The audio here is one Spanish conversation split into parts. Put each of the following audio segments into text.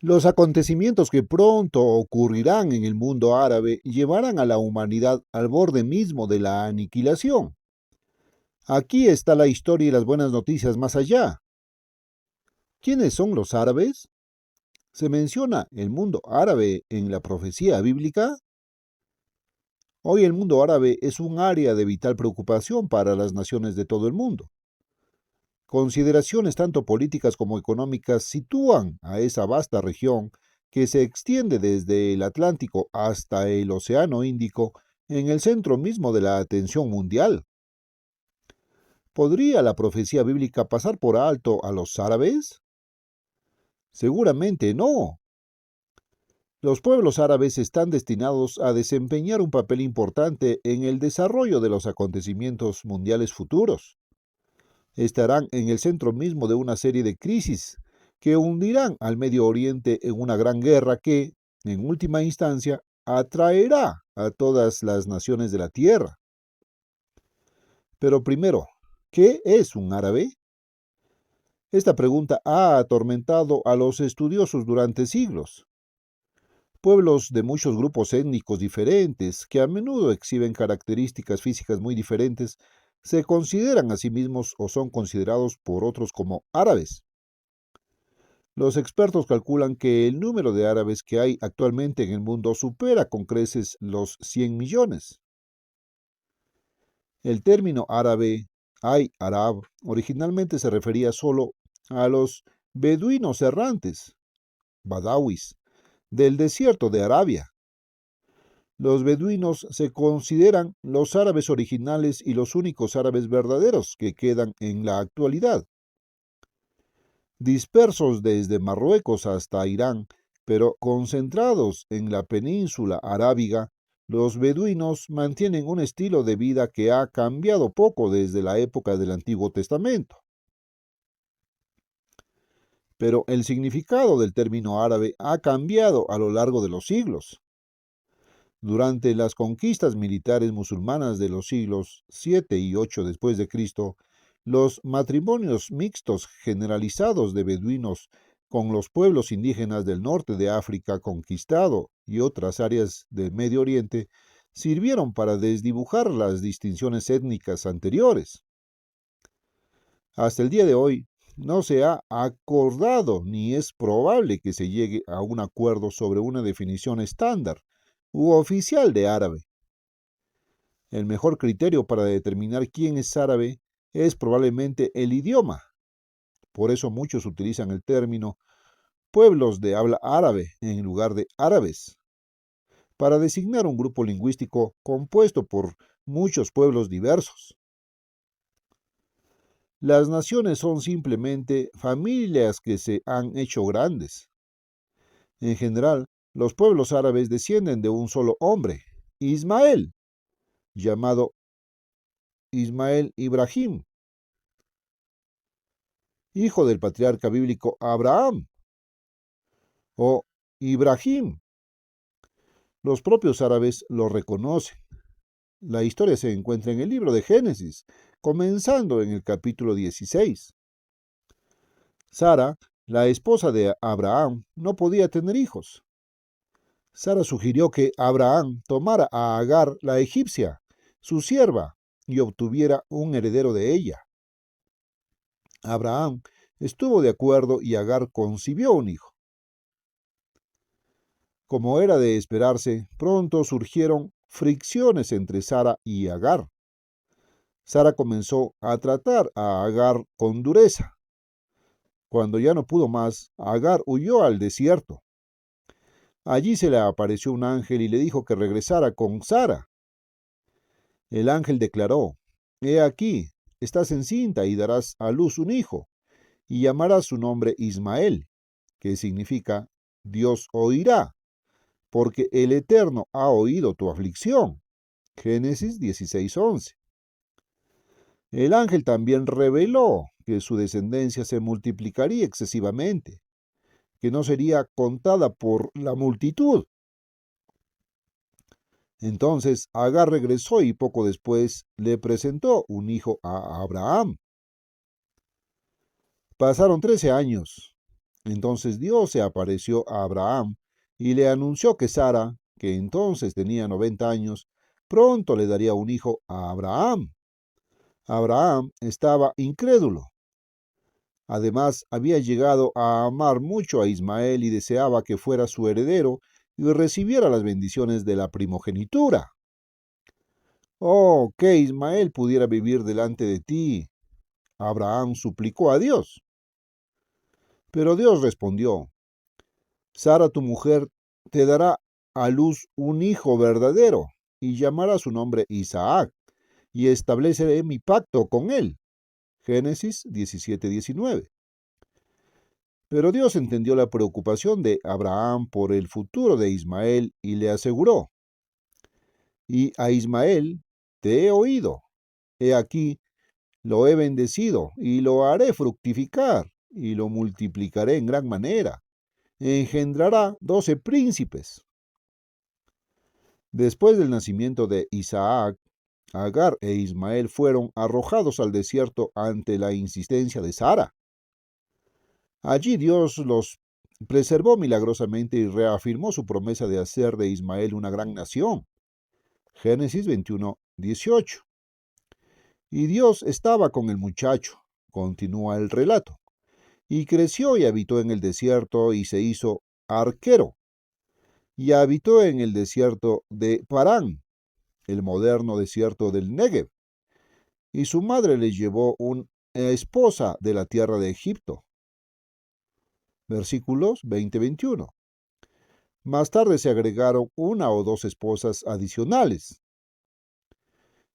Los acontecimientos que pronto ocurrirán en el mundo árabe llevarán a la humanidad al borde mismo de la aniquilación. Aquí está la historia y las buenas noticias más allá. ¿Quiénes son los árabes? ¿Se menciona el mundo árabe en la profecía bíblica? Hoy el mundo árabe es un área de vital preocupación para las naciones de todo el mundo. Consideraciones tanto políticas como económicas sitúan a esa vasta región que se extiende desde el Atlántico hasta el Océano Índico en el centro mismo de la atención mundial. ¿Podría la profecía bíblica pasar por alto a los árabes? Seguramente no. Los pueblos árabes están destinados a desempeñar un papel importante en el desarrollo de los acontecimientos mundiales futuros. Estarán en el centro mismo de una serie de crisis que hundirán al Medio Oriente en una gran guerra que, en última instancia, atraerá a todas las naciones de la tierra. Pero primero, ¿qué es un árabe? Esta pregunta ha atormentado a los estudiosos durante siglos. Pueblos de muchos grupos étnicos diferentes, que a menudo exhiben características físicas muy diferentes, se consideran a sí mismos o son considerados por otros como árabes. Los expertos calculan que el número de árabes que hay actualmente en el mundo supera con creces los 100 millones. El término árabe, arab, originalmente se refería solo a los beduinos errantes, badawis, del desierto de Arabia. Los beduinos se consideran los árabes originales y los únicos árabes verdaderos que quedan en la actualidad. Dispersos desde Marruecos hasta Irán, pero concentrados en la península arábiga, los beduinos mantienen un estilo de vida que ha cambiado poco desde la época del Antiguo Testamento. Pero el significado del término árabe ha cambiado a lo largo de los siglos. Durante las conquistas militares musulmanas de los siglos 7 y 8 después de Cristo, los matrimonios mixtos generalizados de beduinos con los pueblos indígenas del norte de África conquistado y otras áreas del Medio Oriente sirvieron para desdibujar las distinciones étnicas anteriores. Hasta el día de hoy, no se ha acordado ni es probable que se llegue a un acuerdo sobre una definición estándar u oficial de árabe. El mejor criterio para determinar quién es árabe es probablemente el idioma. Por eso muchos utilizan el término pueblos de habla árabe en lugar de árabes, para designar un grupo lingüístico compuesto por muchos pueblos diversos. Las naciones son simplemente familias que se han hecho grandes. En general, los pueblos árabes descienden de un solo hombre, Ismael, llamado Ismael Ibrahim, hijo del patriarca bíblico Abraham, o Ibrahim. Los propios árabes lo reconocen. La historia se encuentra en el libro de Génesis, comenzando en el capítulo 16. Sara, la esposa de Abraham, no podía tener hijos. Sara sugirió que Abraham tomara a Agar, la egipcia, su sierva, y obtuviera un heredero de ella. Abraham estuvo de acuerdo y Agar concibió un hijo. Como era de esperarse, pronto surgieron fricciones entre Sara y Agar. Sara comenzó a tratar a Agar con dureza. Cuando ya no pudo más, Agar huyó al desierto. Allí se le apareció un ángel y le dijo que regresara con Sara. El ángel declaró: He aquí, estás encinta y darás a luz un hijo, y llamarás su nombre Ismael, que significa Dios oirá, porque el Eterno ha oído tu aflicción. Génesis 16:11. El ángel también reveló que su descendencia se multiplicaría excesivamente, que no sería contada por la multitud. Entonces Agar regresó y poco después le presentó un hijo a Abraham. Pasaron 13 años. Entonces Dios se apareció a Abraham y le anunció que Sara, que entonces tenía 90 años, pronto le daría un hijo a Abraham. Abraham estaba incrédulo. Además, había llegado a amar mucho a Ismael y deseaba que fuera su heredero y recibiera las bendiciones de la primogenitura. Oh, que Ismael pudiera vivir delante de ti. Abraham suplicó a Dios. Pero Dios respondió: Sara, tu mujer, te dará a luz un hijo verdadero, y llamará su nombre Isaac, y estableceré mi pacto con él. Génesis 17:19. Pero Dios entendió la preocupación de Abraham por el futuro de Ismael y le aseguró: Y a Ismael te he oído. He aquí, lo he bendecido y lo haré fructificar y lo multiplicaré en gran manera. Engendrará 12 príncipes. Después del nacimiento de Isaac, Agar e Ismael fueron arrojados al desierto ante la insistencia de Sara. Allí Dios los preservó milagrosamente y reafirmó su promesa de hacer de Ismael una gran nación. Génesis 21:18. Y Dios estaba con el muchacho, continúa el relato, y creció y habitó en el desierto y se hizo arquero, y habitó en el desierto de Parán, el moderno desierto del Negev, y su madre le llevó una esposa de la tierra de Egipto. Versículos 20-21. Más tarde se agregaron una o dos esposas adicionales.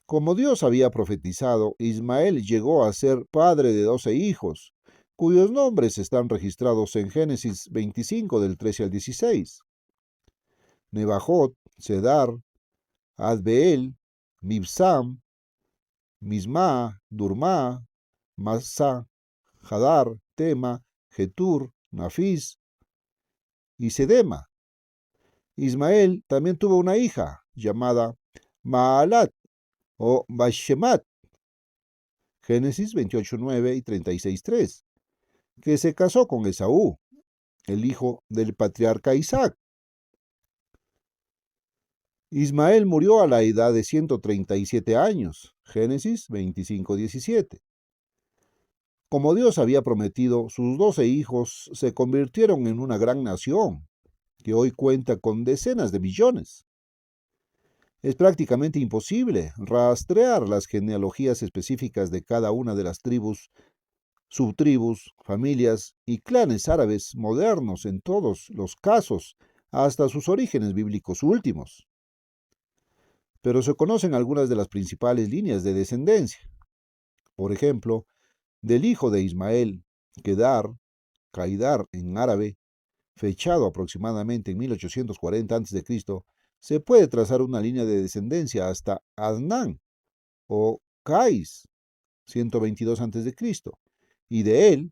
Como Dios había profetizado, Ismael llegó a ser padre de 12 hijos, cuyos nombres están registrados en Génesis 25 del 13 al 16. Nebajot, Cedar, Adbeel, Mibsam, Misma, Durma, Masa, Hadar, Tema, Getur, Nafis y Sedema. Ismael también tuvo una hija llamada Maalat o Bashemat, Génesis 28:9 y 36:3, que se casó con Esaú, el hijo del patriarca Isaac. Ismael murió a la edad de 137 años, Génesis 25:17. Como Dios había prometido, sus 12 hijos se convirtieron en una gran nación, que hoy cuenta con decenas de millones. Es prácticamente imposible rastrear las genealogías específicas de cada una de las tribus, subtribus, familias y clanes árabes modernos en todos los casos, hasta sus orígenes bíblicos últimos. Pero se conocen algunas de las principales líneas de descendencia. Por ejemplo, del hijo de Ismael, Kedar, Caidar en árabe, fechado aproximadamente en 1840 a.C., se puede trazar una línea de descendencia hasta Adnán o Cais, 122 a.C., y de él,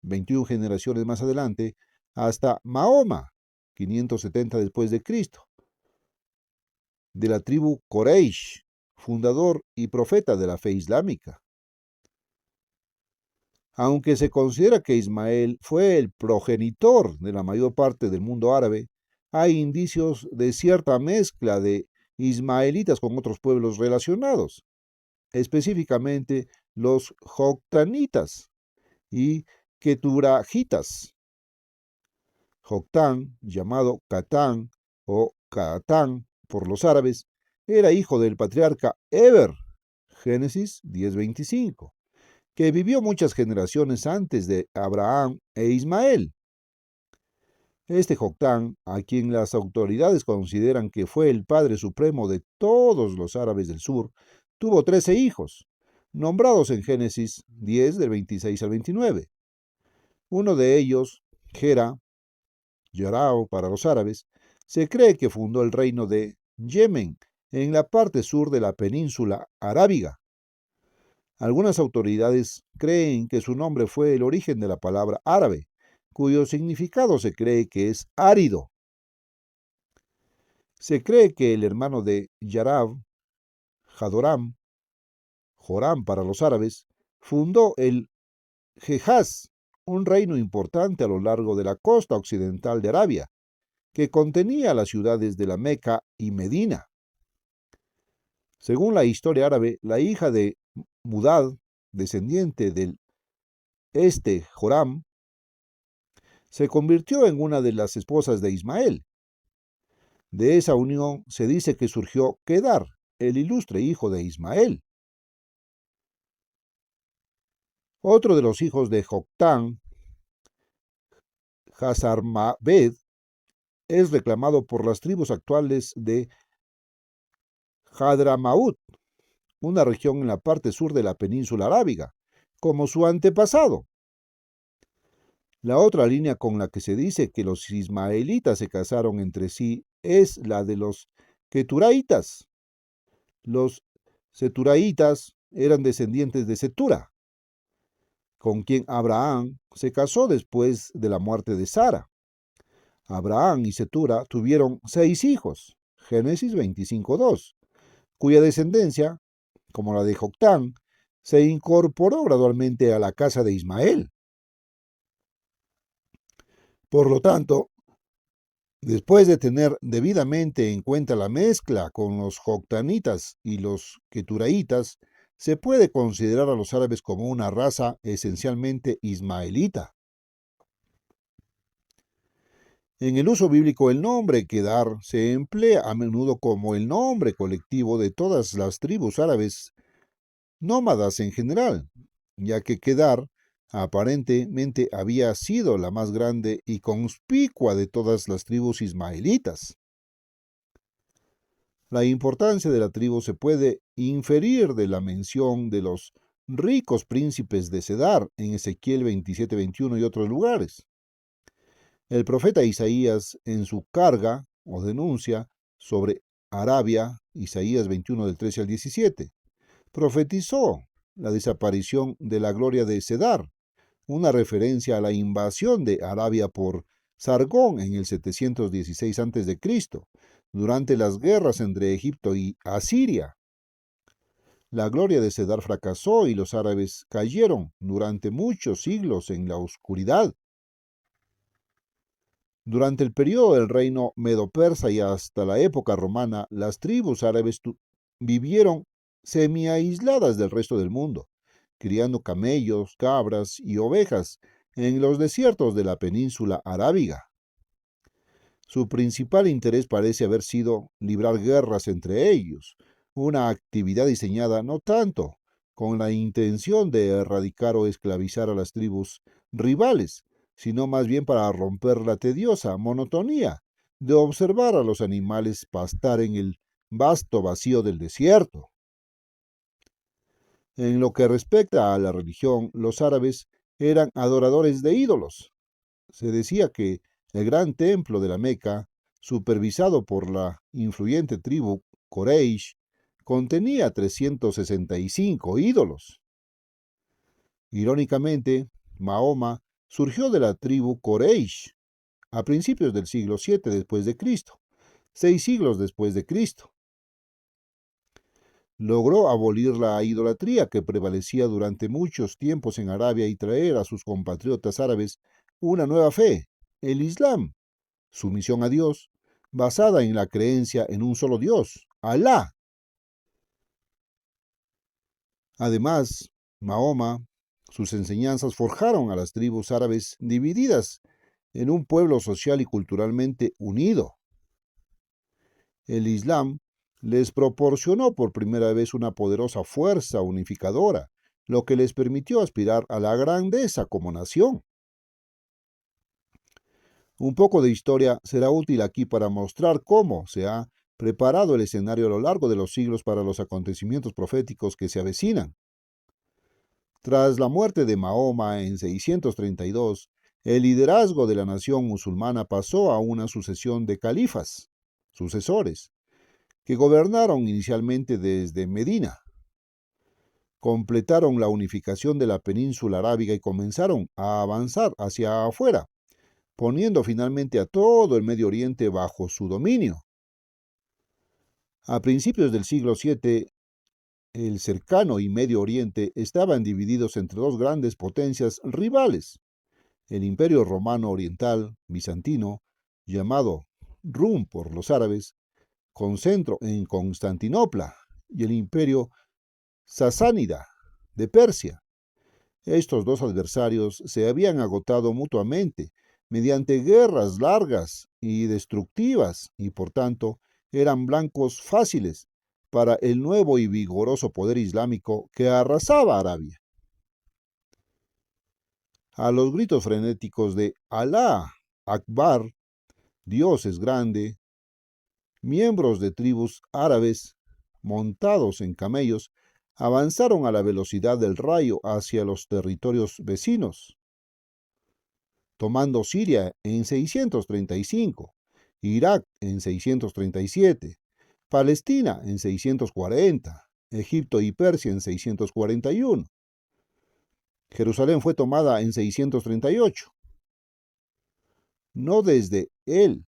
21 generaciones más adelante, hasta Mahoma, 570 después de Cristo, de la tribu Quraysh, fundador y profeta de la fe islámica. Aunque se considera que Ismael fue el progenitor de la mayor parte del mundo árabe, hay indicios de cierta mezcla de ismaelitas con otros pueblos relacionados, específicamente los joctanitas y keturajitas. Joctán, llamado Catán o Catán por los árabes, era hijo del patriarca Eber, Génesis 10:25, que vivió muchas generaciones antes de Abraham e Ismael. Este Joctán, a quien las autoridades consideran que fue el padre supremo de todos los árabes del sur, tuvo 13 hijos, nombrados en Génesis 10 del 26 al 29. Uno de ellos, Gera, Yarao para los árabes, se cree que fundó el reino de Yemen, en la parte sur de la península arábiga. Algunas autoridades creen que su nombre fue el origen de la palabra árabe, cuyo significado se cree que es árido. Se cree que el hermano de Yarab, Hadoram, Joram para los árabes, fundó el Hejaz un reino importante a lo largo de la costa occidental de Arabia, que contenía las ciudades de la Meca y Medina. Según la historia árabe, la hija de Mudad, descendiente del Joram, se convirtió en una de las esposas de Ismael. De esa unión se dice que surgió Kedar, el ilustre hijo de Ismael. Otro de los hijos de Joctán, Hazarmaved, es reclamado por las tribus actuales de Hadramaut, una región en la parte sur de la península arábiga, como su antepasado. La otra línea con la que se dice que los ismaelitas se casaron entre sí es la de los keturaitas. Los seturaitas eran descendientes de Setura, con quien Abraham se casó después de la muerte de Sara. Abraham y Setura tuvieron 6 hijos, Génesis 25:2, cuya descendencia, como la de Joctán, se incorporó gradualmente a la casa de Ismael. Por lo tanto, después de tener debidamente en cuenta la mezcla con los joctanitas y los keturaitas, se puede considerar a los árabes como una raza esencialmente ismaelita. En el uso bíblico, el nombre Kedar se emplea a menudo como el nombre colectivo de todas las tribus árabes nómadas en general, ya que Kedar aparentemente había sido la más grande y conspicua de todas las tribus ismaelitas. La importancia de la tribu se puede inferir de la mención de los ricos príncipes de Cedar en Ezequiel 27:21 y otros lugares. El profeta Isaías, en su carga o denuncia sobre Arabia, Isaías 21 del 13 al 17, profetizó la desaparición de la gloria de Cedar, una referencia a la invasión de Arabia por Sargón en el 716 a.C., durante las guerras entre Egipto y Asiria. La gloria de Cedar fracasó y los árabes cayeron durante muchos siglos en la oscuridad. Durante el periodo del reino medo-persa y hasta la época romana, las tribus árabes vivieron semi-aisladas del resto del mundo, criando camellos, cabras y ovejas en los desiertos de la península arábiga. Su principal interés parece haber sido librar guerras entre ellos, una actividad diseñada no tanto con la intención de erradicar o esclavizar a las tribus rivales, sino más bien para romper la tediosa monotonía de observar a los animales pastar en el vasto vacío del desierto. En lo que respecta a la religión, los árabes eran adoradores de ídolos. Se decía que el gran templo de la Meca, supervisado por la influyente tribu Quraysh, contenía 365 ídolos. Irónicamente, Mahoma surgió de la tribu Quraysh a principios del siglo VII después de Cristo, 6 siglos después de Cristo. Logró abolir la idolatría que prevalecía durante muchos tiempos en Arabia y traer a sus compatriotas árabes una nueva fe, el Islam, sumisión a Dios, basada en la creencia en un solo Dios, Alá. Además, Mahoma, sus enseñanzas forjaron a las tribus árabes divididas en un pueblo social y culturalmente unido. El Islam les proporcionó por primera vez una poderosa fuerza unificadora, lo que les permitió aspirar a la grandeza como nación. Un poco de historia será útil aquí para mostrar cómo se ha preparado el escenario a lo largo de los siglos para los acontecimientos proféticos que se avecinan. Tras la muerte de Mahoma en 632, el liderazgo de la nación musulmana pasó a una sucesión de califas, sucesores, que gobernaron inicialmente desde Medina. Completaron la unificación de la península arábiga y comenzaron a avanzar hacia afuera, poniendo finalmente a todo el Medio Oriente bajo su dominio. A principios del siglo VII, el cercano y Medio Oriente estaban divididos entre dos grandes potencias rivales, El Imperio Romano Oriental bizantino, llamado Rum por los árabes, con centro en Constantinopla, y el Imperio Sasánida de Persia. Estos dos adversarios se habían agotado mutuamente mediante guerras largas y destructivas y por tanto eran blancos fáciles para el nuevo y vigoroso poder islámico que arrasaba Arabia. A los gritos frenéticos de Alá Akbar, Dios es grande, miembros de tribus árabes montados en camellos avanzaron a la velocidad del rayo hacia los territorios vecinos, tomando Siria en 635, Irak en 637, Palestina en 640, Egipto y Persia en 641. Jerusalén fue tomada en 638. No desde él,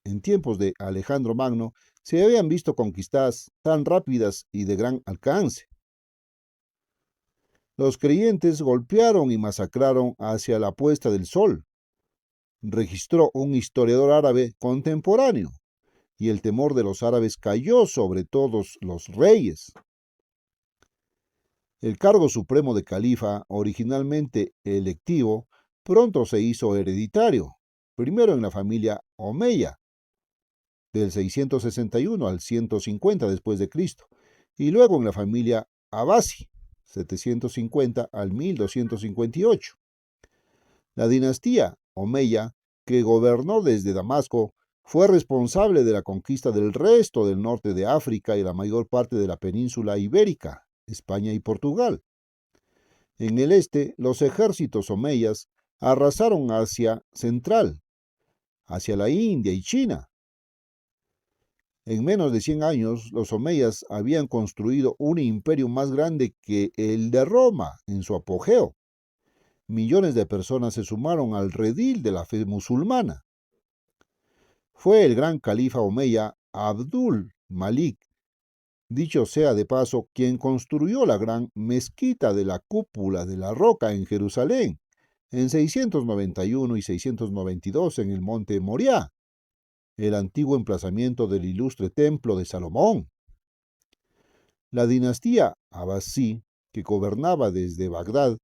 en tiempos de Alejandro Magno, se habían visto conquistas tan rápidas y de gran alcance. Los creyentes golpearon y masacraron hacia la puesta del sol, registró un historiador árabe contemporáneo, y el temor de los árabes cayó sobre todos los reyes. El cargo supremo de califa, originalmente electivo, pronto se hizo hereditario, primero en la familia Omeya, del 661 al 150 después de Cristo, y luego en la familia Abbasi, 750 al 1258. La dinastía Omeya, que gobernó desde Damasco, fue responsable de la conquista del resto del norte de África y la mayor parte de la península ibérica, España y Portugal. En el este, los ejércitos omeyas arrasaron Asia Central, hacia la India y China. En menos de 100 años, los omeyas habían construido un imperio más grande que el de Roma en su apogeo. Millones de personas se sumaron al redil de la fe musulmana. Fue el gran califa omeya Abdul Malik, dicho sea de paso, quien construyó la gran mezquita de la cúpula de la roca en Jerusalén, en 691 y 692 en el monte Moriah, el antiguo emplazamiento del ilustre templo de Salomón. La dinastía Abbasí, que gobernaba desde Bagdad,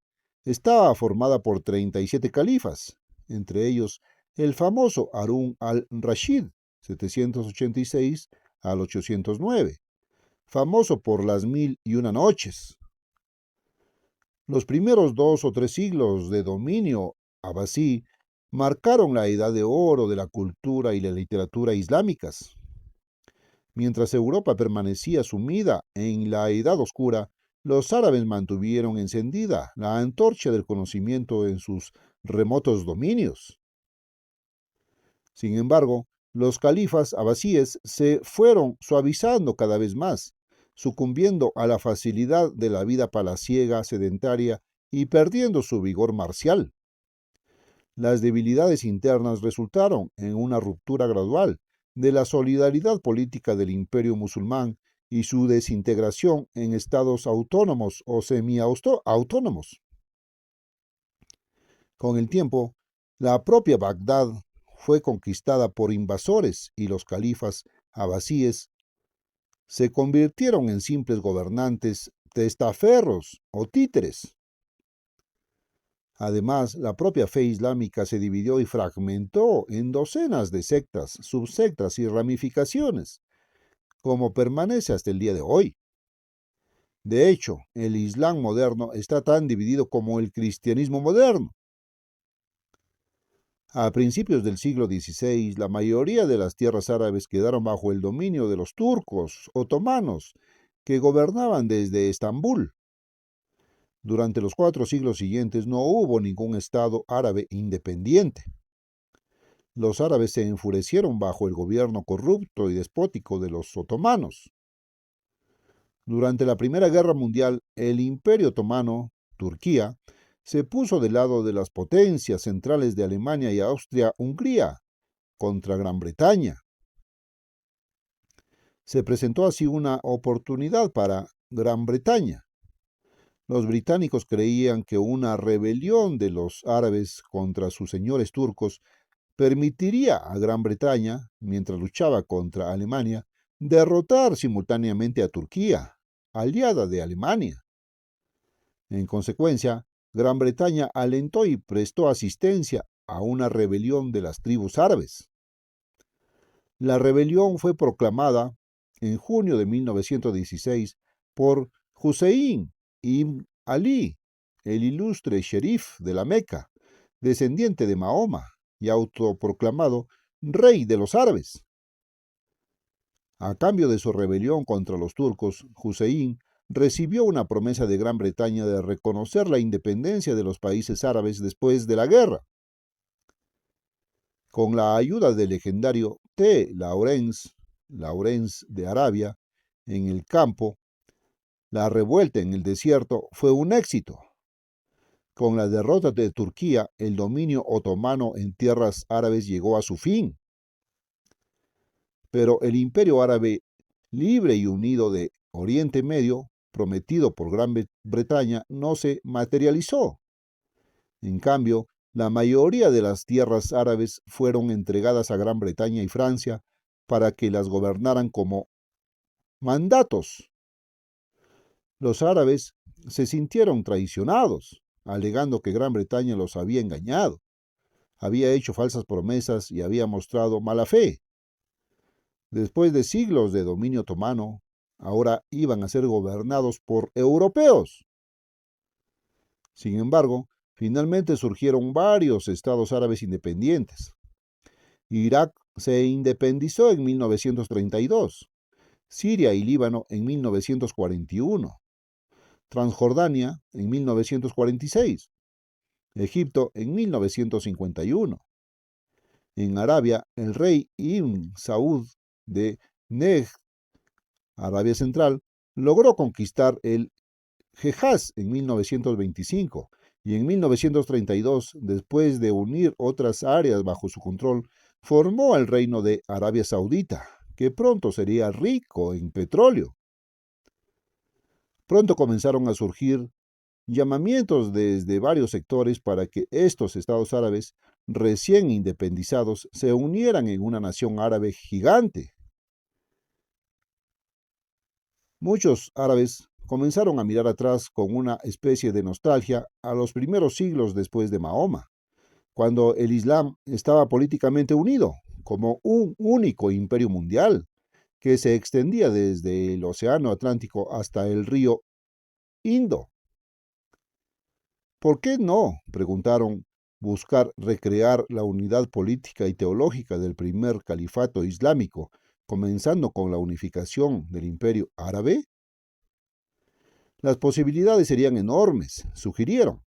estaba formada por 37 califas, entre ellos el famoso Harún al-Rashid, 786 al 809, famoso por las 1001 noches. Los primeros 2 o 3 siglos de dominio abasí marcaron la edad de oro de la cultura y la literatura islámicas. Mientras Europa permanecía sumida en la Edad Oscura, los árabes mantuvieron encendida la antorcha del conocimiento en sus remotos dominios. Sin embargo, los califas abasíes se fueron suavizando cada vez más, sucumbiendo a la facilidad de la vida palaciega, sedentaria y perdiendo su vigor marcial. Las debilidades internas resultaron en una ruptura gradual de la solidaridad política del imperio musulmán y su desintegración en estados autónomos o semi-autónomos. Con el tiempo, la propia Bagdad fue conquistada por invasores y los califas abasíes se convirtieron en simples gobernantes testaferros o títeres. Además, la propia fe islámica se dividió y fragmentó en docenas de sectas, subsectas y ramificaciones, como permanece hasta el día de hoy. De hecho, el Islam moderno está tan dividido como el cristianismo moderno. A principios del siglo XVI, la mayoría de las tierras árabes quedaron bajo el dominio de los turcos otomanos, que gobernaban desde Estambul. Durante los 4 siglos siguientes no hubo ningún estado árabe independiente. Los árabes se enfurecieron bajo el gobierno corrupto y despótico de los otomanos. Durante la Primera Guerra Mundial, el Imperio Otomano, Turquía, se puso del lado de las potencias centrales de Alemania y Austria-Hungría contra Gran Bretaña. Se presentó así una oportunidad para Gran Bretaña. Los británicos creían que una rebelión de los árabes contra sus señores turcos permitiría a Gran Bretaña, mientras luchaba contra Alemania, derrotar simultáneamente a Turquía, aliada de Alemania. En consecuencia, Gran Bretaña alentó y prestó asistencia a una rebelión de las tribus árabes. La rebelión fue proclamada en junio de 1916 por Hussein ibn Ali, el ilustre sheriff de la Meca, descendiente de Mahoma y autoproclamado rey de los árabes. A cambio de su rebelión contra los turcos, Hussein recibió una promesa de Gran Bretaña de reconocer la independencia de los países árabes después de la guerra. Con la ayuda del legendario Lawrence de Arabia, en el campo, la revuelta en el desierto fue un éxito. Con la derrota de Turquía, el dominio otomano en tierras árabes llegó a su fin. Pero el imperio árabe libre y unido de Oriente Medio, prometido por Gran Bretaña, no se materializó. En cambio, la mayoría de las tierras árabes fueron entregadas a Gran Bretaña y Francia para que las gobernaran como mandatos. Los árabes se sintieron traicionados, alegando que Gran Bretaña los había engañado, había hecho falsas promesas y había mostrado mala fe. Después de siglos de dominio otomano, ahora iban a ser gobernados por europeos. Sin embargo, finalmente surgieron varios estados árabes independientes. Irak se independizó en 1932, Siria y Líbano en 1941, Transjordania en 1946, Egipto en 1951. En Arabia, el rey Ibn Saud de Nejd, Arabia Central, logró conquistar el Hejaz en 1925 y en 1932, después de unir otras áreas bajo su control, formó el reino de Arabia Saudita, que pronto sería rico en petróleo. Pronto comenzaron a surgir llamamientos desde varios sectores para que estos estados árabes recién independizados se unieran en una nación árabe gigante. Muchos árabes comenzaron a mirar atrás con una especie de nostalgia a los primeros siglos después de Mahoma, cuando el Islam estaba políticamente unido como un único imperio mundial que se extendía desde el Océano Atlántico hasta el río Indo. ¿Por qué no?, preguntaron, buscar recrear la unidad política y teológica del primer califato islámico, comenzando con la unificación del imperio árabe? Las posibilidades serían enormes, sugirieron.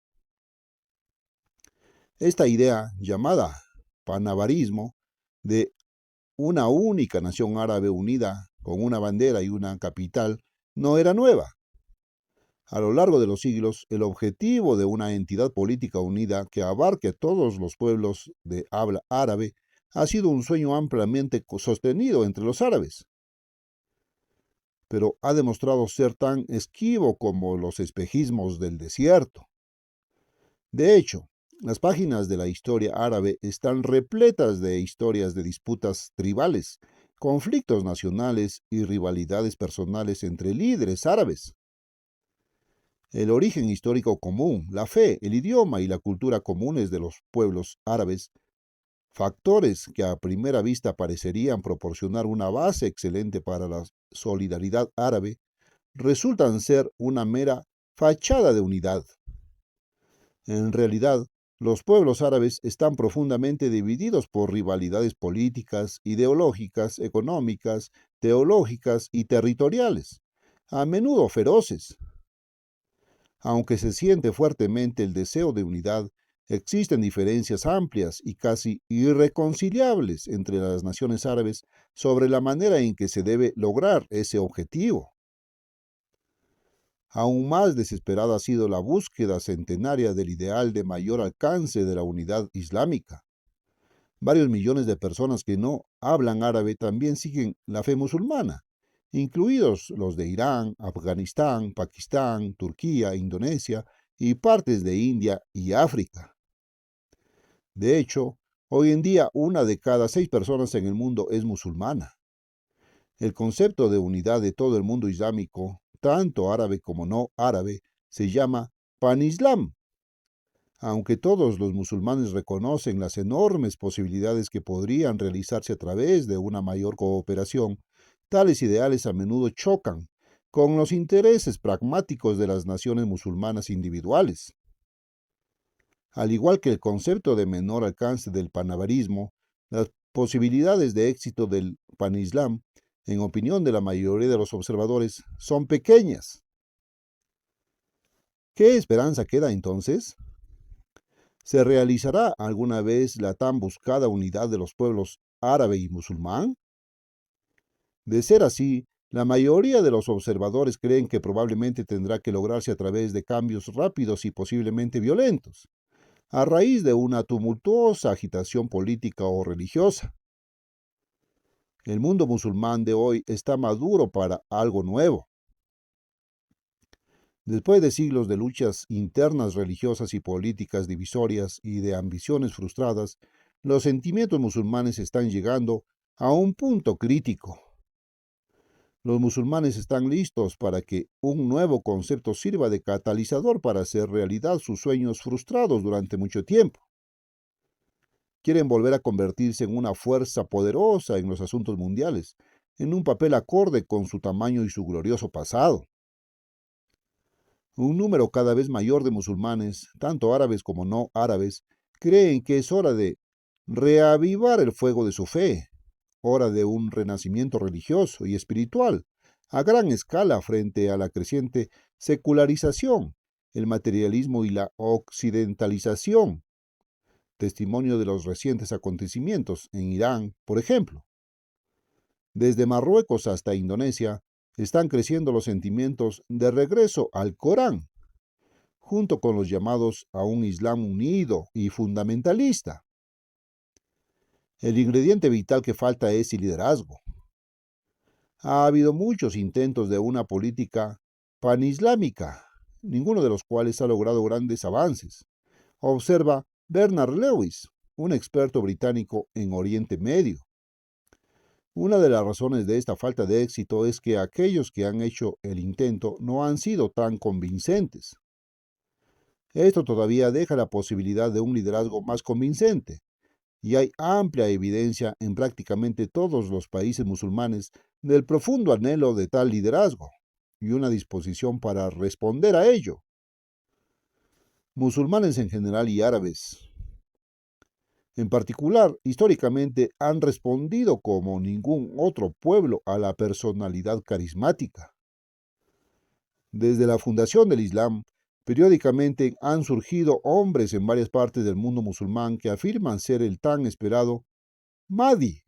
Esta idea, llamada panarabismo, de una única nación árabe unida con una bandera y una capital, no era nueva. A lo largo de los siglos, el objetivo de una entidad política unida que abarque a todos los pueblos de habla árabe ha sido un sueño ampliamente sostenido entre los árabes, pero ha demostrado ser tan esquivo como los espejismos del desierto. De hecho, las páginas de la historia árabe están repletas de historias de disputas tribales, conflictos nacionales y rivalidades personales entre líderes árabes. El origen histórico común, la fe, el idioma y la cultura comunes de los pueblos árabes, factores que a primera vista parecerían proporcionar una base excelente para la solidaridad árabe, resultan ser una mera fachada de unidad. En realidad, los pueblos árabes están profundamente divididos por rivalidades políticas, ideológicas, económicas, teológicas y territoriales, a menudo feroces. Aunque se siente fuertemente el deseo de unidad, existen diferencias amplias y casi irreconciliables entre las naciones árabes sobre la manera en que se debe lograr ese objetivo. Aún más desesperada ha sido la búsqueda centenaria del ideal de mayor alcance de la unidad islámica. Varios millones de personas que no hablan árabe también siguen la fe musulmana, incluidos los de Irán, Afganistán, Pakistán, Turquía, Indonesia y partes de India y África. De hecho, hoy en día 1 de cada 6 personas en el mundo es musulmana. El concepto de unidad de todo el mundo islámico, tanto árabe como no árabe, se llama Panislam. Aunque todos los musulmanes reconocen las enormes posibilidades que podrían realizarse a través de una mayor cooperación, tales ideales a menudo chocan con los intereses pragmáticos de las naciones musulmanas individuales. Al igual que el concepto de menor alcance del panarabismo, las posibilidades de éxito del panislam, en opinión de la mayoría de los observadores, son pequeñas. ¿Qué esperanza queda entonces? ¿Se realizará alguna vez la tan buscada unidad de los pueblos árabe y musulmán? De ser así, la mayoría de los observadores creen que probablemente tendrá que lograrse a través de cambios rápidos y posiblemente violentos, a raíz de una tumultuosa agitación política o religiosa. El mundo musulmán de hoy está maduro para algo nuevo. Después de siglos de luchas internas religiosas y políticas divisorias y de ambiciones frustradas, los sentimientos musulmanes están llegando a un punto crítico. Los musulmanes están listos para que un nuevo concepto sirva de catalizador para hacer realidad sus sueños frustrados durante mucho tiempo. Quieren volver a convertirse en una fuerza poderosa en los asuntos mundiales, en un papel acorde con su tamaño y su glorioso pasado. Un número cada vez mayor de musulmanes, tanto árabes como no árabes, creen que es hora de reavivar el fuego de su fe, hora de un renacimiento religioso y espiritual, a gran escala frente a la creciente secularización, el materialismo y la occidentalización, testimonio de los recientes acontecimientos en Irán, por ejemplo. Desde Marruecos hasta Indonesia, están creciendo los sentimientos de regreso al Corán, junto con los llamados a un Islam unido y fundamentalista. El ingrediente vital que falta es el liderazgo. Ha habido muchos intentos de una política panislámica, ninguno de los cuales ha logrado grandes avances. Observa Bernard Lewis, un experto británico en Oriente Medio. Una de las razones de esta falta de éxito es que aquellos que han hecho el intento no han sido tan convincentes. Esto todavía deja la posibilidad de un liderazgo más convincente, y hay amplia evidencia en prácticamente todos los países musulmanes del profundo anhelo de tal liderazgo y una disposición para responder a ello. Musulmanes en general y árabes en particular, históricamente han respondido como ningún otro pueblo a la personalidad carismática. Desde la fundación del Islam, periódicamente han surgido hombres en varias partes del mundo musulmán que afirman ser el tan esperado Mahdi,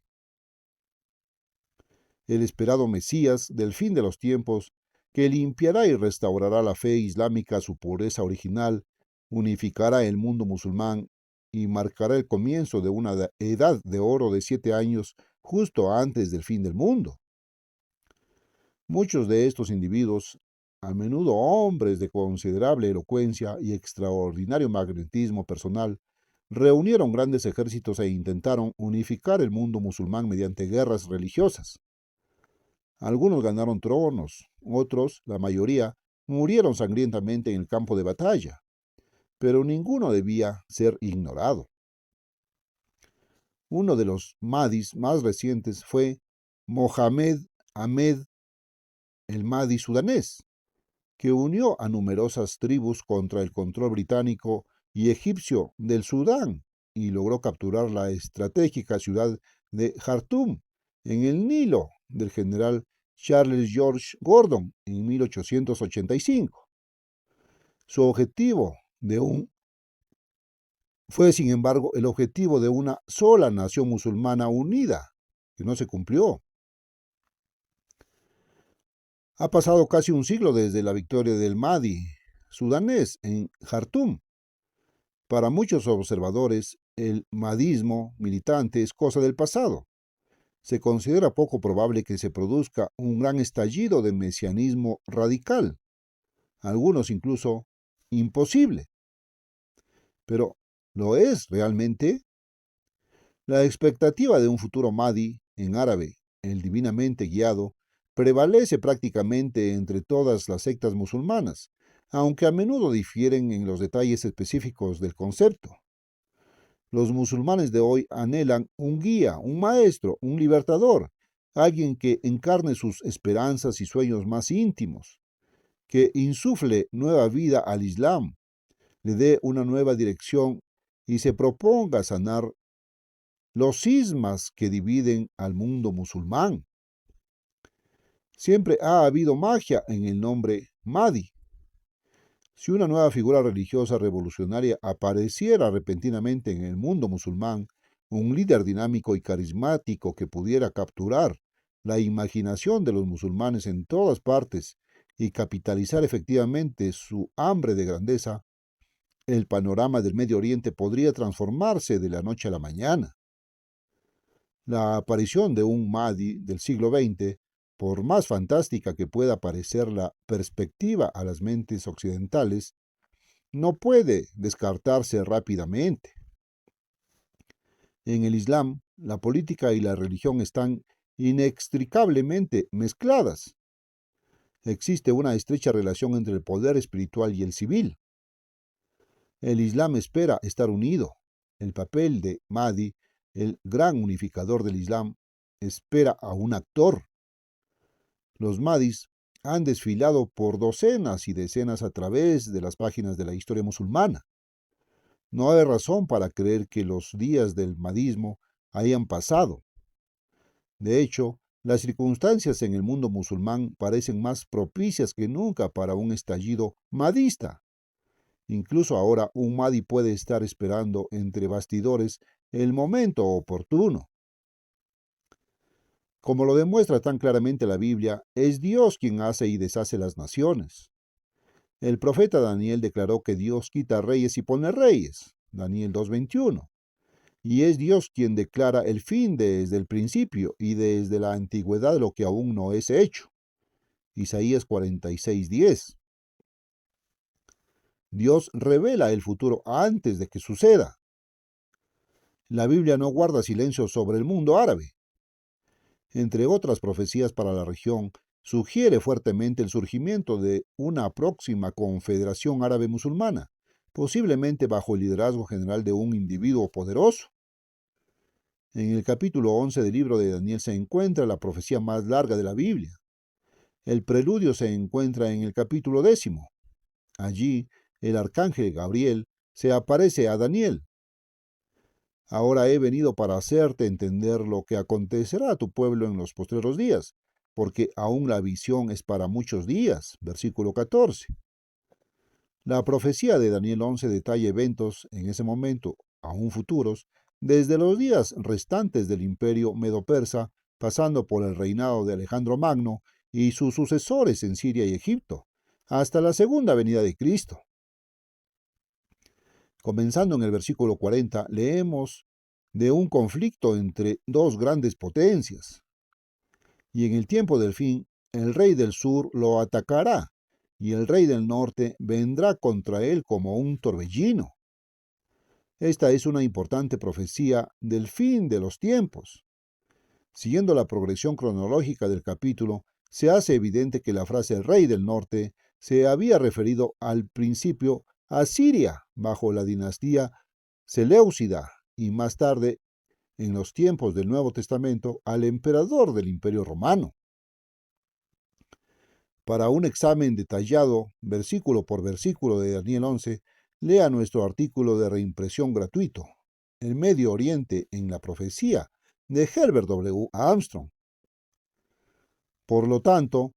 el esperado Mesías del fin de los tiempos, que limpiará y restaurará la fe islámica a su pureza original, unificará el mundo musulmán y marcará el comienzo de una edad de oro de 7 años justo antes del fin del mundo. Muchos de estos individuos, a menudo hombres de considerable elocuencia y extraordinario magnetismo personal, reunieron grandes ejércitos e intentaron unificar el mundo musulmán mediante guerras religiosas. Algunos ganaron tronos, otros, la mayoría, murieron sangrientamente en el campo de batalla, pero ninguno debía ser ignorado. Uno de los Mahdis más recientes fue Mohamed Ahmed el Mahdi sudanés, que unió a numerosas tribus contra el control británico y egipcio del Sudán y logró capturar la estratégica ciudad de Jartum, en el Nilo, del general Charles George Gordon en 1885. Su objetivo fue, sin embargo, el objetivo de una sola nación musulmana unida, que no se cumplió. Ha pasado casi un siglo desde la victoria del Mahdi sudanés en Jartum. Para muchos observadores, el mahdismo militante es cosa del pasado. se considera poco probable que se produzca un gran estallido de mesianismo radical, algunos incluso imposible. Pero, ¿lo es realmente? La expectativa de un futuro Mahdi, en árabe, el divinamente guiado, prevalece prácticamente entre todas las sectas musulmanas, aunque a menudo difieren en los detalles específicos del concepto. Los musulmanes de hoy anhelan un guía, un maestro, un libertador, alguien que encarne sus esperanzas y sueños más íntimos, que insufle nueva vida al Islam, le dé una nueva dirección y se proponga sanar los cismas que dividen al mundo musulmán. Siempre ha habido magia en el nombre Mahdi. Si una nueva figura religiosa revolucionaria apareciera repentinamente en el mundo musulmán, un líder dinámico y carismático que pudiera capturar la imaginación de los musulmanes en todas partes y capitalizar efectivamente su hambre de grandeza, el panorama del Medio Oriente podría transformarse de la noche a la mañana. La aparición de un Mahdi del siglo XX, por más fantástica que pueda parecer la perspectiva a las mentes occidentales, no puede descartarse rápidamente. En el Islam, la política y la religión están inextricablemente mezcladas. Existe una estrecha relación entre el poder espiritual y el civil. El Islam espera estar unido. El papel de Mahdi, el gran unificador del Islam, espera a un actor. Los Mahdis han desfilado por docenas y decenas a través de las páginas de la historia musulmana. No hay razón para creer que los días del mahdismo hayan pasado. De hecho, las circunstancias en el mundo musulmán parecen más propicias que nunca para un estallido mahdista. Incluso ahora un Mahdi puede estar esperando entre bastidores el momento oportuno. Como lo demuestra tan claramente la Biblia, es Dios quien hace y deshace las naciones. El profeta Daniel declaró que Dios quita reyes y pone reyes, Daniel 2:21. Y es Dios quien declara el fin desde el principio y desde la antigüedad lo que aún no es hecho, Isaías 46:10. Dios revela el futuro antes de que suceda. La Biblia no guarda silencio sobre el mundo árabe. Entre otras profecías para la región, sugiere fuertemente el surgimiento de una próxima confederación árabe musulmana, posiblemente bajo el liderazgo general de un individuo poderoso. En el capítulo 11 del libro de Daniel se encuentra la profecía más larga de la Biblia. El preludio se encuentra en el capítulo 10. Allí, el arcángel Gabriel se aparece a Daniel. Ahora he venido para hacerte entender lo que acontecerá a tu pueblo en los postreros días, porque aún la visión es para muchos días. Versículo 14. La profecía de Daniel 11 detalla eventos en ese momento, aún futuros, desde los días restantes del imperio medo-persa, pasando por el reinado de Alejandro Magno y sus sucesores en Siria y Egipto, hasta la segunda venida de Cristo. Comenzando en el versículo 40, leemos de un conflicto entre dos grandes potencias. Y en el tiempo del fin, el rey del sur lo atacará, y el rey del norte vendrá contra él como un torbellino. Esta es una importante profecía del fin de los tiempos. Siguiendo la progresión cronológica del capítulo, se hace evidente que la frase rey del norte se había referido al principio a Siria bajo la dinastía Seleucida y más tarde, en los tiempos del Nuevo Testamento, al emperador del Imperio Romano. Para un examen detallado, versículo por versículo de Daniel 11, lea nuestro artículo de reimpresión gratuito, El Medio Oriente en la Profecía, de Herbert W. Armstrong. Por lo tanto,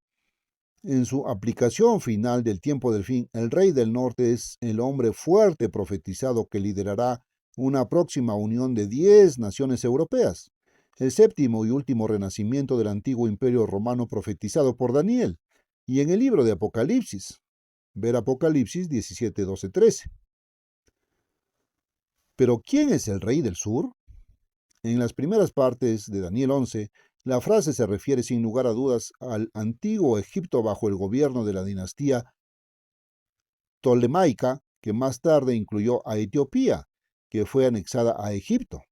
en su aplicación final del tiempo del fin, el rey del norte es el hombre fuerte profetizado que liderará una próxima unión de 10 naciones europeas, el séptimo y último renacimiento del antiguo imperio romano profetizado por Daniel, y en el libro de Apocalipsis, ver Apocalipsis 17, 12, 13. Pero ¿quién es el rey del sur? En las primeras partes de Daniel 11, la frase se refiere sin lugar a dudas al antiguo Egipto bajo el gobierno de la dinastía Ptolemaica, que más tarde incluyó a Etiopía, que fue anexada a Egipto.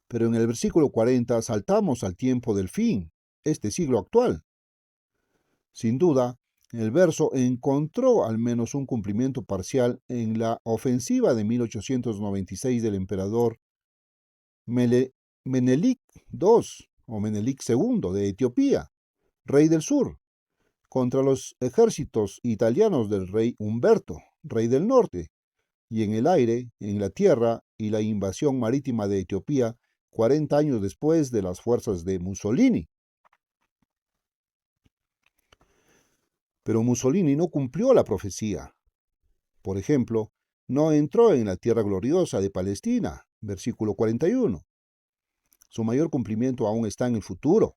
Pero en el versículo 40 saltamos al tiempo del fin, este siglo actual. Sin duda, el verso encontró al menos un cumplimiento parcial en la ofensiva de 1896 del emperador Menelik II o Menelik II de Etiopía, rey del sur, contra los ejércitos italianos del rey Humberto, rey del norte, y en el aire, en la tierra y la invasión marítima de Etiopía 40 años después de las fuerzas de Mussolini. Pero Mussolini no cumplió la profecía. Por ejemplo, no entró en la tierra gloriosa de Palestina, versículo 41. Su mayor cumplimiento aún está en el futuro.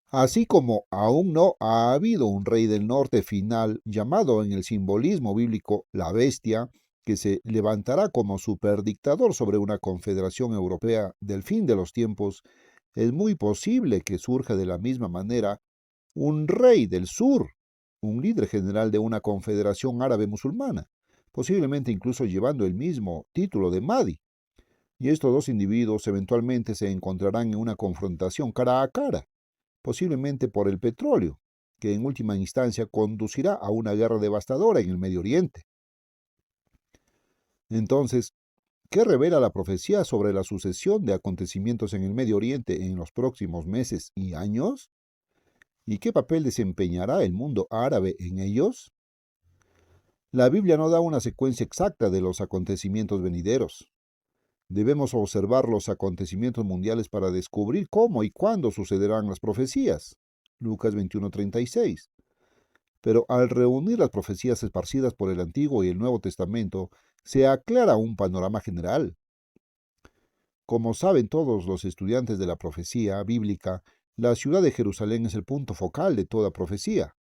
Así como aún no ha habido un rey del norte final llamado en el simbolismo bíblico la bestia, que se levantará como superdictador sobre una confederación europea del fin de los tiempos, es muy posible que surja de la misma manera un rey del sur, un líder general de una confederación árabe musulmana, posiblemente incluso llevando el mismo título de Mahdi. Y estos dos individuos eventualmente se encontrarán en una confrontación cara a cara, posiblemente por el petróleo, que en última instancia conducirá a una guerra devastadora en el Medio Oriente. Entonces, ¿qué revela la profecía sobre la sucesión de acontecimientos en el Medio Oriente en los próximos meses y años? ¿Y qué papel desempeñará el mundo árabe en ellos? La Biblia no da una secuencia exacta de los acontecimientos venideros. Debemos observar los acontecimientos mundiales para descubrir cómo y cuándo sucederán las profecías. Lucas 21:36. Pero al reunir las profecías esparcidas por el Antiguo y el Nuevo Testamento, se aclara un panorama general. Como saben todos los estudiantes de la profecía bíblica, la ciudad de Jerusalén es el punto focal de toda profecía.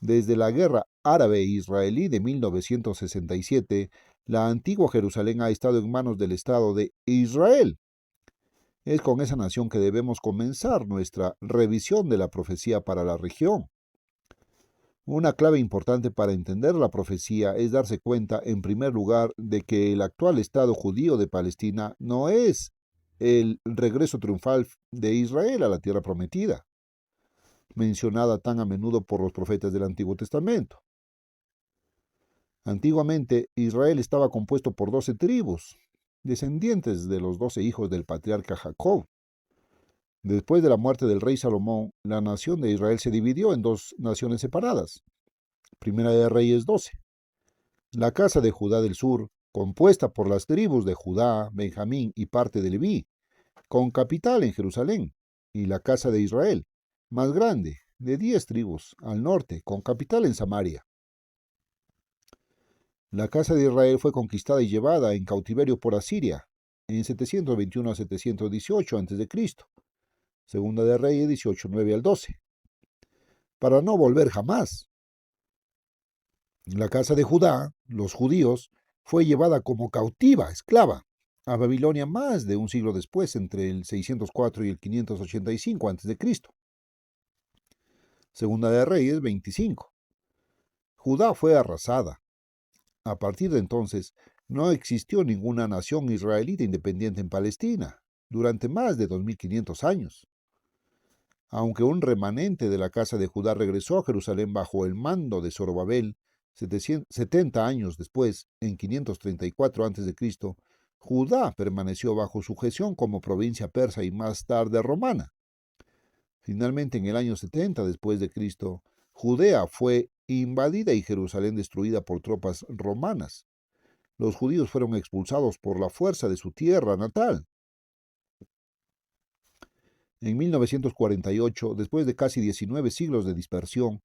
Desde la guerra árabe-israelí de 1967, la antigua Jerusalén ha estado en manos del Estado de Israel. Es con esa nación que debemos comenzar nuestra revisión de la profecía para la región. Una clave importante para entender la profecía es darse cuenta, en primer lugar, de que el actual Estado judío de Palestina no es el regreso triunfal de Israel a la tierra prometida, mencionada tan a menudo por los profetas del Antiguo Testamento. Antiguamente, Israel estaba compuesto por 12 tribus, descendientes de los 12 hijos del patriarca Jacob. Después de la muerte del rey Salomón, la nación de Israel se dividió en dos naciones separadas. Primera de Reyes 12. La casa de Judá del sur, compuesta por las tribus de Judá, Benjamín y parte de Leví, con capital en Jerusalén, y la casa de Israel, más grande, de 10 tribus, al norte, con capital en Samaria. La casa de Israel fue conquistada y llevada en cautiverio por Asiria en 721 a 718 a.C., Segunda de Reyes 18, 9 al 12, para no volver jamás. La casa de Judá, los judíos, fue llevada como cautiva, esclava, a Babilonia más de un siglo después, entre el 604 y el 585 a.C. Segunda de Reyes 25. Judá fue arrasada. A partir de entonces, no existió ninguna nación israelita independiente en Palestina durante más de 2500 años. Aunque un remanente de la casa de Judá regresó a Jerusalén bajo el mando de Zorobabel 70 años después, en 534 a.C., Judá permaneció bajo sujeción como provincia persa y más tarde romana. Finalmente, en el año 70 después de Cristo, Judea fue invadida y Jerusalén destruida por tropas romanas. Los judíos fueron expulsados por la fuerza de su tierra natal. En 1948, después de casi 19 siglos de dispersión,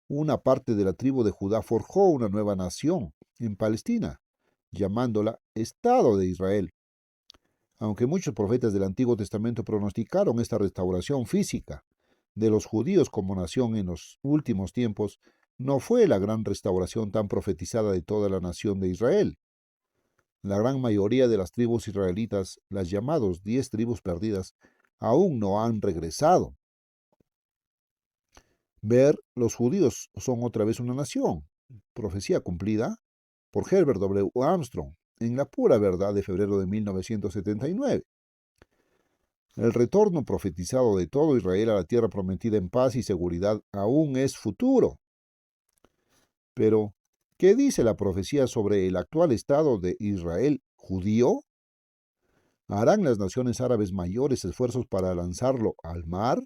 una parte de la tribu de Judá forjó una nueva nación en Palestina, llamándola Estado de Israel. Aunque muchos profetas del Antiguo Testamento pronosticaron esta restauración física de los judíos como nación en los últimos tiempos, no fue la gran restauración tan profetizada de toda la nación de Israel. La gran mayoría de las tribus israelitas, las llamadas 10 tribus perdidas, aún no han regresado. Los judíos son otra vez una nación, profecía cumplida por Herbert W. Armstrong en La pura verdad de febrero de 1979. El retorno profetizado de todo Israel a la tierra prometida en paz y seguridad aún es futuro. Pero, ¿qué dice la profecía sobre el actual estado de Israel judío? ¿Harán las naciones árabes mayores esfuerzos para lanzarlo al mar?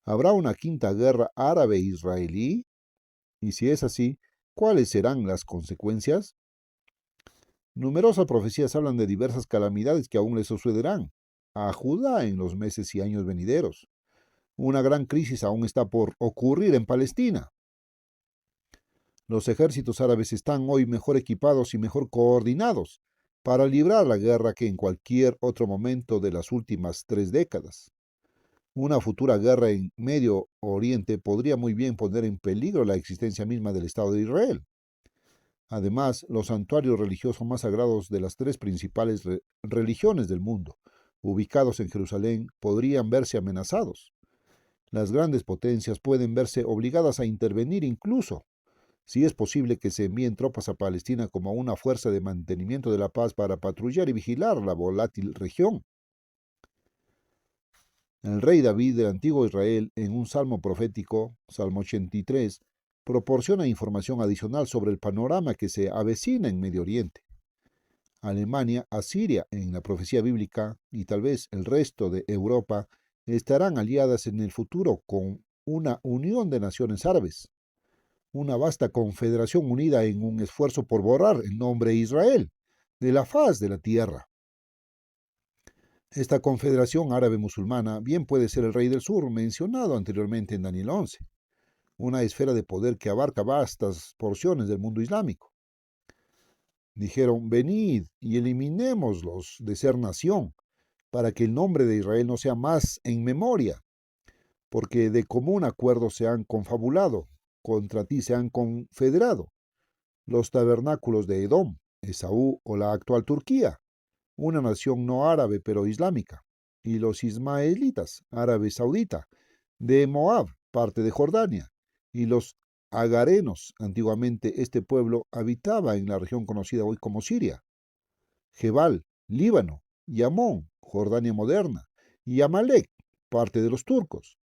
¿Habrá una quinta guerra árabe-israelí? Y si es así, ¿cuáles serán las consecuencias? Numerosas profecías hablan de diversas calamidades que aún le sucederán a Judá en los meses y años venideros. Una gran crisis aún está por ocurrir en Palestina. Los ejércitos árabes están hoy mejor equipados y mejor coordinados para librar la guerra que en cualquier otro momento de las últimas 3 décadas. Una futura guerra en Medio Oriente podría muy bien poner en peligro la existencia misma del Estado de Israel. Además, los santuarios religiosos más sagrados de las 3 principales religiones del mundo, ubicados en Jerusalén, podrían verse amenazados. Las grandes potencias pueden verse obligadas a intervenir incluso si es posible que se envíen tropas a Palestina como una fuerza de mantenimiento de la paz para patrullar y vigilar la volátil región. El rey David del antiguo Israel, en un salmo profético, Salmo 83, proporciona información adicional sobre el panorama que se avecina en Medio Oriente. Alemania, Asiria en la profecía bíblica y tal vez el resto de Europa estarán aliadas en el futuro con una unión de naciones árabes, una vasta confederación unida en un esfuerzo por borrar el nombre Israel de la faz de la tierra. Esta confederación árabe musulmana bien puede ser el rey del sur mencionado anteriormente en Daniel 11, una esfera de poder que abarca vastas porciones del mundo islámico. Dijeron, venid y eliminémoslos de ser nación, para que el nombre de Israel no sea más en memoria, porque de común acuerdo se han confabulado, contra ti se han confederado los tabernáculos de Edom, Esaú o la actual Turquía, una nación no árabe pero islámica, y los ismaelitas, árabe saudita, de Moab, parte de Jordania, y los agarenos, antiguamente este pueblo habitaba en la región conocida hoy como Siria, Jebal, Líbano, y Amón, Jordania moderna, y Amalek, parte de los turcos,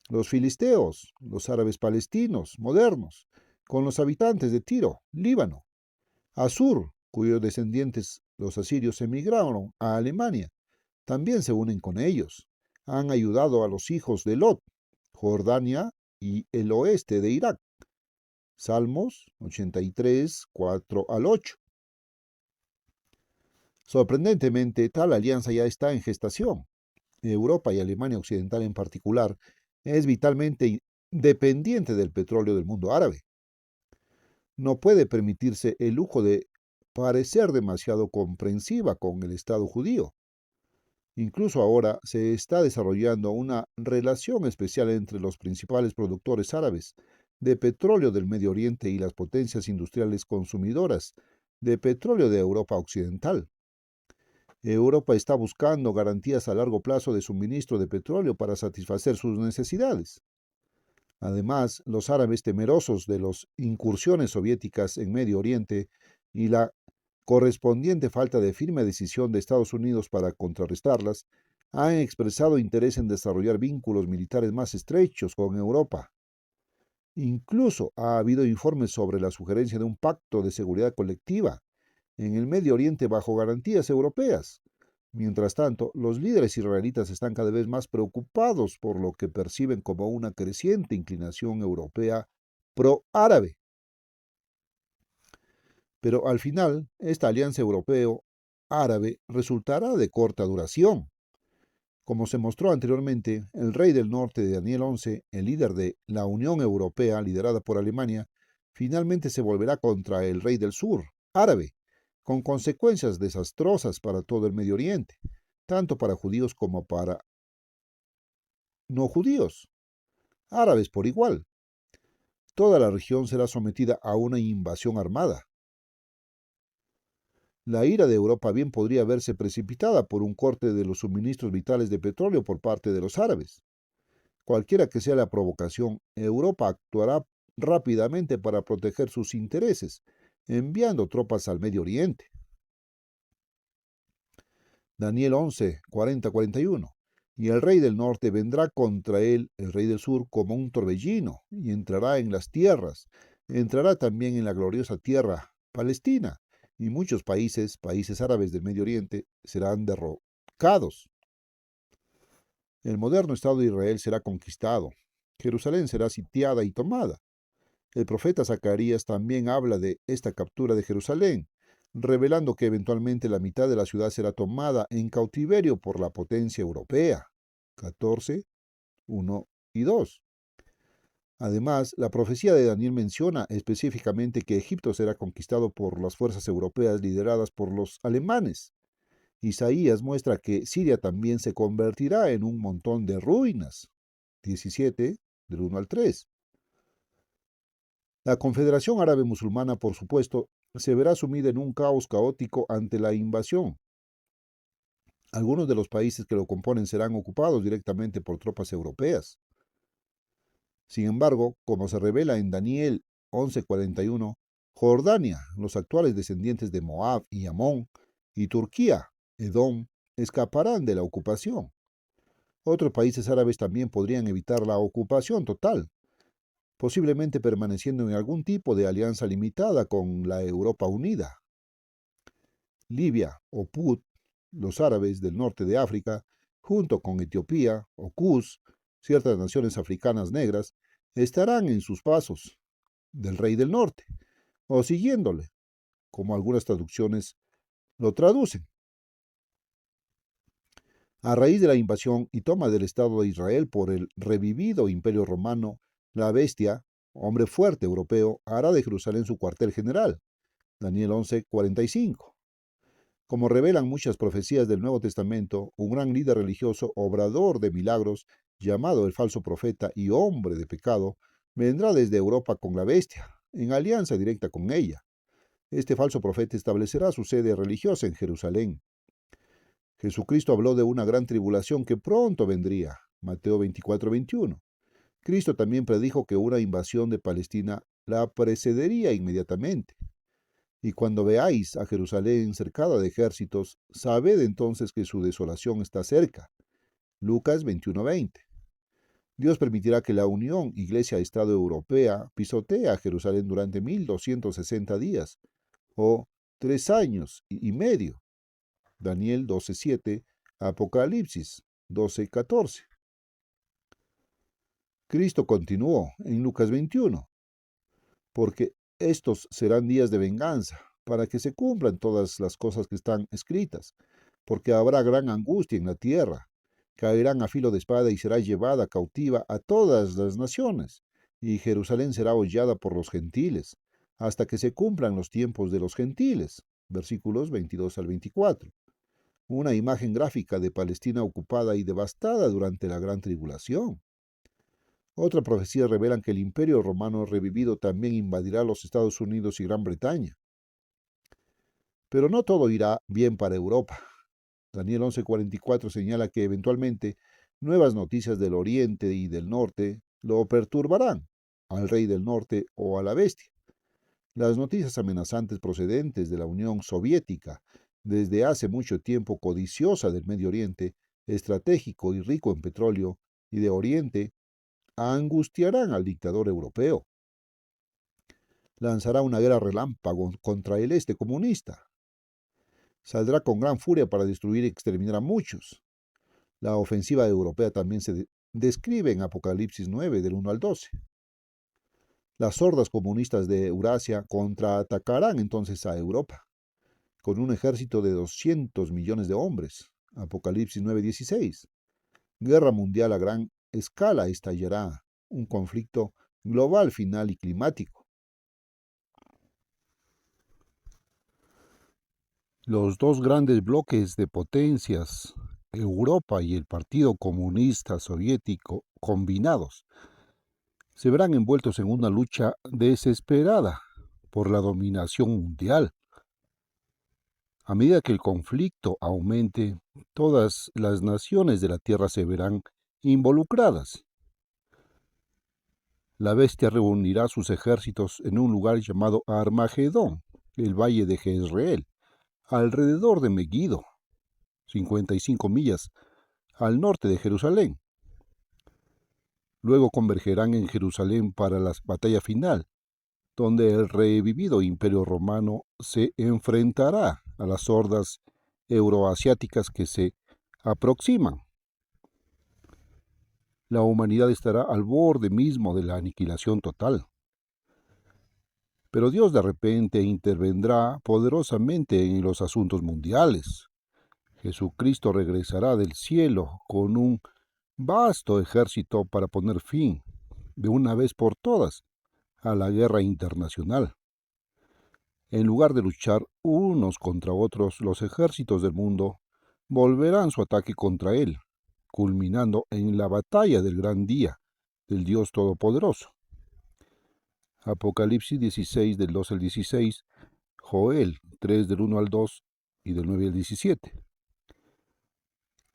los filisteos, los árabes palestinos modernos, con los habitantes de Tiro, Líbano, Asur, cuyos descendientes los asirios emigraron a Alemania, también se unen con ellos. Han ayudado a los hijos de Lot, Jordania y el oeste de Irak. Salmos 83, 4 al 8. Sorprendentemente, tal alianza ya está en gestación. Europa y Alemania Occidental en particular es vitalmente dependiente del petróleo del mundo árabe. No puede permitirse el lujo de parecer demasiado comprensiva con el Estado judío. Incluso ahora se está desarrollando una relación especial entre los principales productores árabes de petróleo del Medio Oriente y las potencias industriales consumidoras de petróleo de Europa Occidental. Europa está buscando garantías a largo plazo de suministro de petróleo para satisfacer sus necesidades. Además, los árabes, temerosos de las incursiones soviéticas en Medio Oriente y la correspondiente falta de firme decisión de Estados Unidos para contrarrestarlas, han expresado interés en desarrollar vínculos militares más estrechos con Europa. Incluso ha habido informes sobre la sugerencia de un pacto de seguridad colectiva en el Medio Oriente bajo garantías europeas. Mientras tanto, los líderes israelitas están cada vez más preocupados por lo que perciben como una creciente inclinación europea pro-árabe. Pero al final, esta alianza europeo-árabe resultará de corta duración. Como se mostró anteriormente, el rey del norte de Daniel 11, el líder de la Unión Europea liderada por Alemania, finalmente se volverá contra el rey del sur, árabe, con consecuencias desastrosas para todo el Medio Oriente, tanto para judíos como para no judíos, árabes por igual. toda la región será sometida a una invasión armada. La ira de Europa bien podría verse precipitada por un corte de los suministros vitales de petróleo por parte de los árabes. Cualquiera que sea la provocación, Europa actuará rápidamente para proteger sus intereses, enviando tropas al Medio Oriente. Daniel 11, 40-41. Y el rey del norte vendrá contra él, el rey del sur, como un torbellino, y entrará en las tierras. Entrará también en la gloriosa tierra Palestina, y muchos países árabes del Medio Oriente, serán derrocados. El moderno Estado de Israel será conquistado. Jerusalén será sitiada y tomada. El profeta Zacarías también habla de esta captura de Jerusalén, revelando que eventualmente la mitad de la ciudad será tomada en cautiverio por la potencia europea. 14, 1 y 2. Además, la profecía de Daniel menciona específicamente que Egipto será conquistado por las fuerzas europeas lideradas por los alemanes. Isaías muestra que Siria también se convertirá en un montón de ruinas. 17, del 1 al 3. La Confederación Árabe Musulmana, por supuesto, se verá sumida en un caos caótico ante la invasión. Algunos de los países que lo componen serán ocupados directamente por tropas europeas. Sin embargo, como se revela en Daniel 11:41, Jordania, los actuales descendientes de Moab y Amón, y Turquía, Edom, escaparán de la ocupación. Otros países árabes también podrían evitar la ocupación total, posiblemente permaneciendo en algún tipo de alianza limitada con la Europa unida. Libia o Put, los árabes del norte de África, junto con Etiopía o Cus, ciertas naciones africanas negras, estarán en sus pasos del rey del norte, o siguiéndole, como algunas traducciones lo traducen. A raíz de la invasión y toma del Estado de Israel por el revivido Imperio Romano, la bestia, hombre fuerte europeo, hará de Jerusalén su cuartel general. Daniel 11:45. Como revelan muchas profecías del Nuevo Testamento, un gran líder religioso, obrador de milagros, llamado el falso profeta y hombre de pecado, vendrá desde Europa con la bestia, en alianza directa con ella. Este falso profeta establecerá su sede religiosa en Jerusalén. Jesucristo habló de una gran tribulación que pronto vendría. Mateo 24:21. Cristo también predijo que una invasión de Palestina la precedería inmediatamente. Y cuando veáis a Jerusalén cercada de ejércitos, sabed entonces que su desolación está cerca. Lucas 21:20. Dios permitirá que la Unión Iglesia-Estado Europea pisotee a Jerusalén durante 1260 días, o 3 años y medio. Daniel 12:7, Apocalipsis 12:14. Cristo continuó en Lucas 21, porque estos serán días de venganza, para que se cumplan todas las cosas que están escritas, porque habrá gran angustia en la tierra, caerán a filo de espada y será llevada cautiva a todas las naciones, y Jerusalén será hollada por los gentiles, hasta que se cumplan los tiempos de los gentiles. Versículos 22 al 24. Una imagen gráfica de Palestina ocupada y devastada durante la gran tribulación. Otra profecía revela que el Imperio Romano revivido también invadirá los Estados Unidos y Gran Bretaña. Pero no todo irá bien para Europa. Daniel 11:44 señala que eventualmente nuevas noticias del Oriente y del Norte lo perturbarán, al rey del Norte o a la bestia. Las noticias amenazantes procedentes de la Unión Soviética, desde hace mucho tiempo codiciosa del Medio Oriente, estratégico y rico en petróleo, y de Oriente, angustiarán al dictador europeo. Lanzará una guerra relámpago contra el este comunista. Saldrá con gran furia para destruir y exterminar a muchos. La ofensiva europea también se describe en Apocalipsis 9, del 1 al 12. Las hordas comunistas de Eurasia contraatacarán entonces a Europa, con un ejército de 200 millones de hombres. Apocalipsis 9:16. Guerra mundial a gran escala estallará, un conflicto global final y climático. Los dos grandes bloques de potencias, Europa y el Partido Comunista Soviético, combinados, se verán envueltos en una lucha desesperada por la dominación mundial. A medida que el conflicto aumente, todas las naciones de la tierra se verán involucradas. La bestia reunirá sus ejércitos en un lugar llamado Armagedón, el valle de Jezreel, alrededor de Megiddo, 55 millas al norte de Jerusalén. Luego convergerán en Jerusalén para la batalla final, donde el revivido imperio romano se enfrentará a las hordas euroasiáticas que se aproximan. La humanidad estará al borde mismo de la aniquilación total. Pero Dios de repente intervendrá poderosamente en los asuntos mundiales. Jesucristo regresará del cielo con un vasto ejército para poner fin, de una vez por todas, a la guerra internacional. En lugar de luchar unos contra otros, los ejércitos del mundo volverán su ataque contra él, culminando en la batalla del gran día del Dios Todopoderoso. Apocalipsis 16 del 2 al 16, Joel 3 del 1 al 2 y del 9 al 17.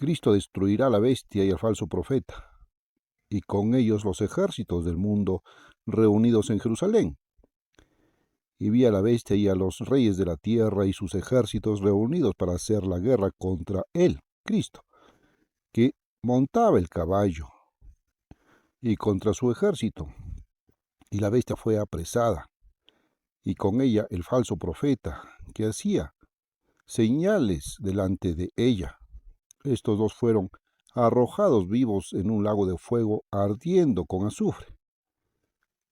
Cristo destruirá a la bestia y al falso profeta, y con ellos los ejércitos del mundo reunidos en Jerusalén. Y vi a la bestia y a los reyes de la tierra y sus ejércitos reunidos para hacer la guerra contra él, Cristo, que montaba el caballo, y contra su ejército. Y la bestia fue apresada, y con ella el falso profeta, que hacía señales delante de ella. Estos dos fueron arrojados vivos en un lago de fuego ardiendo con azufre.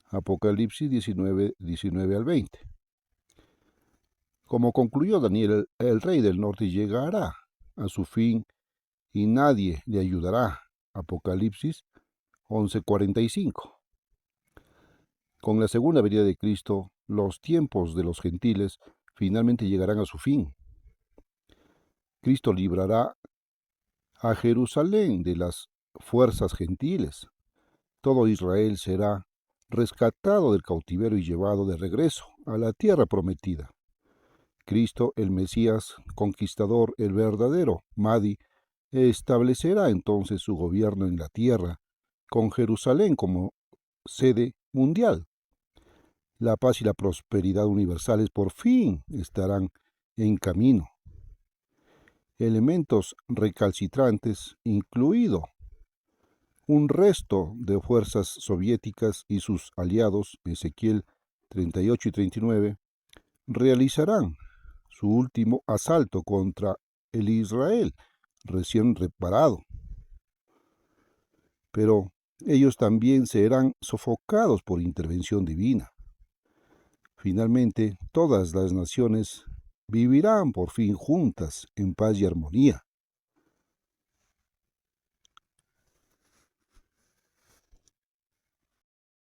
Apocalipsis 19, 19 al 20. Como concluyó Daniel, el rey del norte llegará a su fin y nadie le ayudará. Apocalipsis 11:45. Con la segunda venida de Cristo, los tiempos de los gentiles finalmente llegarán a su fin. Cristo librará a Jerusalén de las fuerzas gentiles. Todo Israel será rescatado del cautiverio y llevado de regreso a la tierra prometida. Cristo, el Mesías conquistador, el verdadero Mahdi, establecerá entonces su gobierno en la tierra, con Jerusalén como sede mundial. La paz y la prosperidad universales por fin estarán en camino. Elementos recalcitrantes, incluido un resto de fuerzas soviéticas y sus aliados, Ezequiel 38 y 39, realizarán su último asalto contra el Israel recién reparado. Pero ellos también serán sofocados por intervención divina. Finalmente, todas las naciones vivirán por fin juntas en paz y armonía.